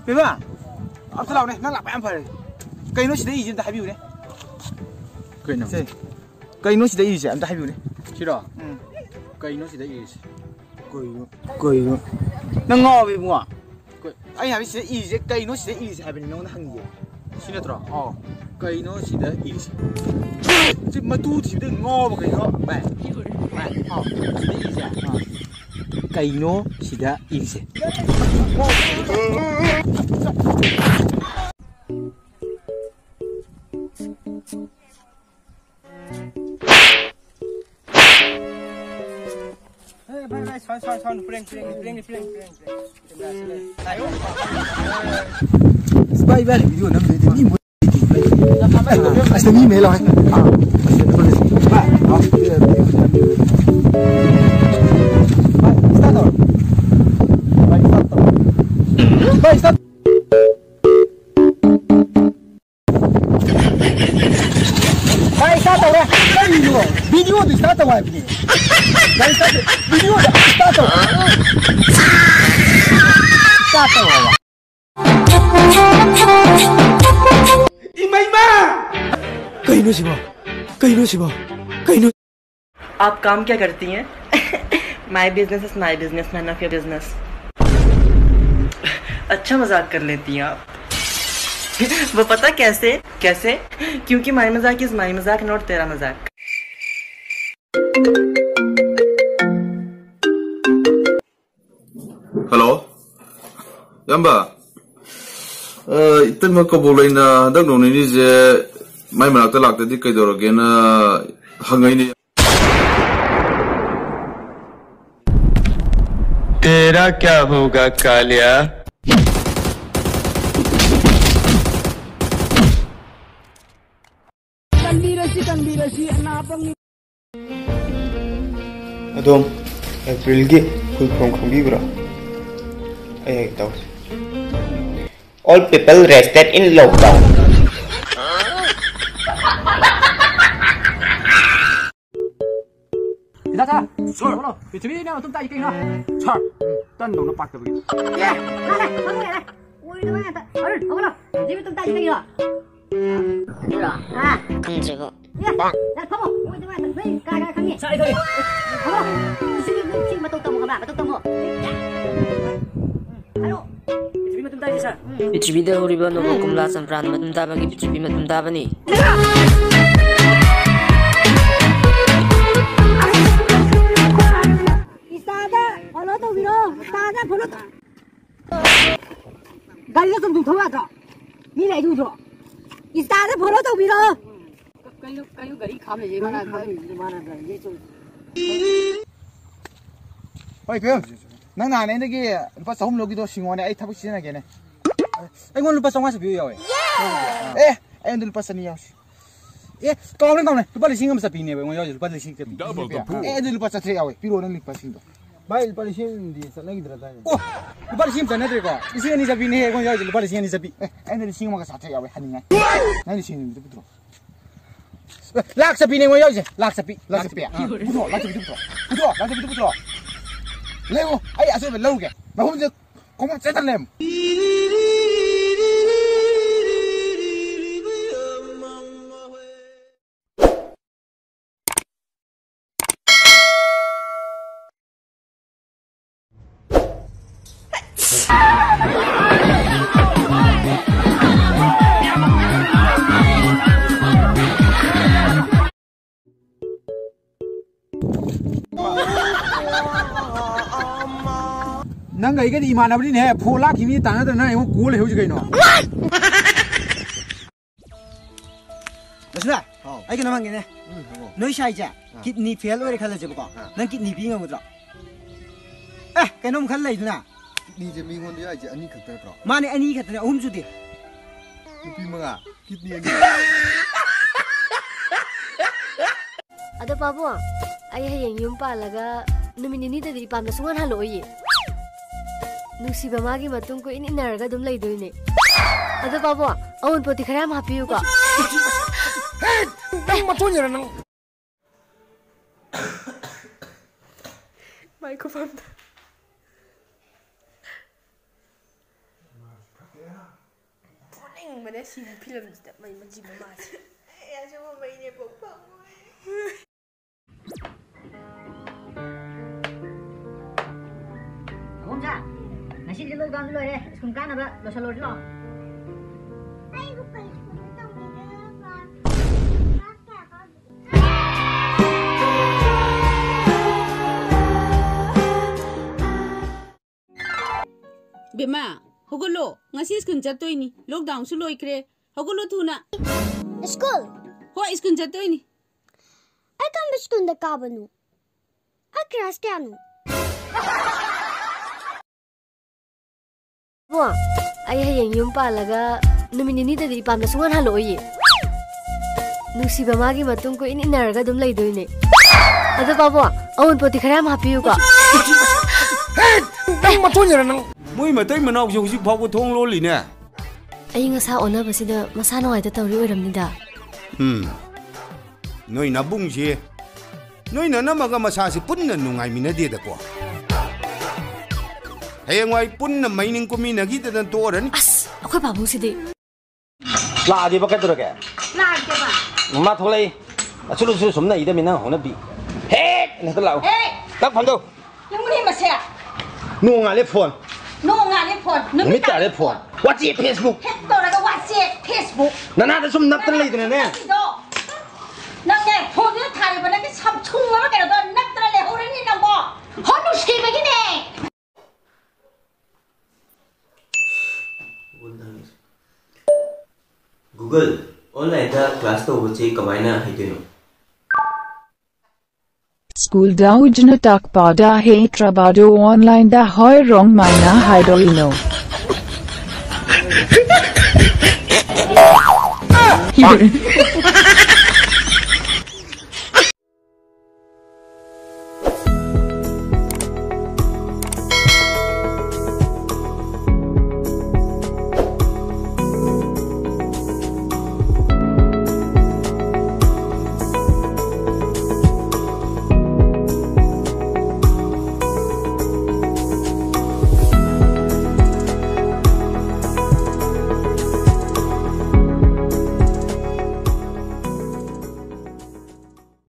Beba, apa salah ni? Nak lapar apa? Kain nasi dah izin dah habiu ni. Kain nasi. Kain nasi dah izin dah habiu ni. Cira. Kain nasi dah izin. Kain. Nang ngau beba. Ai habis dah izin. Kain nasi dah izin habis ni nang hangye. Sini terus. Oh. Kain nasi dah izin. Cik matu tiba ngau kain no. Baik. Oh. Dah izin. Kain nasi dah izin. Son, prank. Tayo. Spy ba video nam de ni mo. Asta ni me lo hai. Ba, ha. Start. Vai, start ora. Video di start wa ni. Vai start. Video da start. Start wa. Ima. कहीं नो आप काम क्या करती हैं? My business is my business, none of your business. अच्छा मजाक कर लेती हैं आप। वो पता कैसे? क्योंकि माई मजाक इज माई मजाक, नॉट तेरा मजाक। हेलो यंबा इतने में कबूल है ना दग नोनी नि जे माई मनाते लागते दी कई दौर के ना हंगाई नहीं तेरा क्या होगा कालिया? अदोम एप्रिल की फुल फॉर्म खंबीब्रा All people rested in lockdown. Kita sir, itu ni nak tuntai ikan lah. Sir, tan dong nak pakai begitu. Ya, nak. Oi, tu mana? Apa lo? Jadi tuntai ikan lah. Iya. Ah, kanjego. Ya, dah kamu. Oi, tu mana? Hei, kaya kami. Cari kami. Apa? Sini betul temu kamu, betul temu. Halo. पृथ्वी उड़ीबा नव कमला चंप्रान मतम ताबगी पृथ्वी मतम ताबनी इस्तादा फलो तो बिरो इस्तादा फलो तो गाड़ी तो तुम थोड़ा था ni lại du rồi इस्तादा फलो तो बिरो कई गाड़ी खा ले ये माना ये तो Oi, Phil. Nang na ne ki lupa 3 lo ki do singwa ne ai thabuk sin na ke ne. Ai ngon lupa 250 biu yaw. Ai ndu lupa 100 yaw. Kaw ne lupa 100 sa pi ne ngon yaw lupa 100 ka pi. Ndu lupa 3 yaw. Piro nang lupa 100. Bai lupa 100 di sa lagi dra ta. Oh, lupa 100 sa ne de ko. 100 sa pi ne ngon yaw lupa 100 sa pi. Ai ndu 100 ma ka 3 yaw hanin ngai. Nai 100 du putro. Lak sa pi ne ngon yaw je. Lak sa pi. Putro, lak sa pi putro. Leo, ai asal belum ke? Bahu je, kau macam mana lem? Nang gay cái gì mà nó đi nè, phô lá kimi tang nó này không cố là hiểu gì cái nó. Maksudnya, ai cái nama gini, noi sai aja, kidney fail orang kalau je bukan, nang kidney bingung betul. Cái nom kalau itu na, kidney je bingung dia aja, ani kata bro. Mana ani kata, sudah. Tapi mana, kidney ani. Ada apa? Ayah yang yumpa laga, nomini ni tadi pamna sungan halo ye. Nusi bamagi matung ko ini naraga dum lay doy ne. Ada babo, awon poti kharam hapiu ka. Nang matun yun nang. Microphone. mana sih film tidak main macam mana sih? Ya cuma mainnya bopang. Onja, nasi di luar kan dulu ya, sekarang kan apa? Dosa luar dulu. Bema, hogolo, ngasi skun jatuh ini. Lockdown sulo ikre. Hogolo tuna. School. Ho skun jatuh ini. I kan skun da kabanu. Akras kanu. Wah, ayah yang yumpa laga numin ini tadi pam da sungan halo ye. Nusi bamagi matung ko ini naraga dum lay doy ne. Ada bawa, awon poti kharam hapiu ka. Nang matunya nang. Moi matai manau si husi phau ko thong lo li ne. Ai nga sa ona basida masano ai ta tawri oiram ni da. Noi na bung si. Noi na namaga masa si punna nungai mina de da ko. Hayang wai punna maining ko mina gita dan toran. As, ako babu si de. La di ba ka dura ka? La ke ba? Ma tholai. Asulu somna ida mina hona bi. He, na ta lao. Hey, tak phang do. yang ni masih. Nu nga le phone. Nung nga ni phone, Mi ta le phone. WhatsApp Facebook. Het to na WhatsApp, Facebook. Na da sum nap tan lai de ne. Nang ne, phone ni thari ba na ki sam chung ma ka do nak tra le hore ni nang bo. Honu shi ba gi ne. Google online da class to bache kamaina haidino. School da ujna tak pada he trabado online da hoy wrong maina haidoino. Here.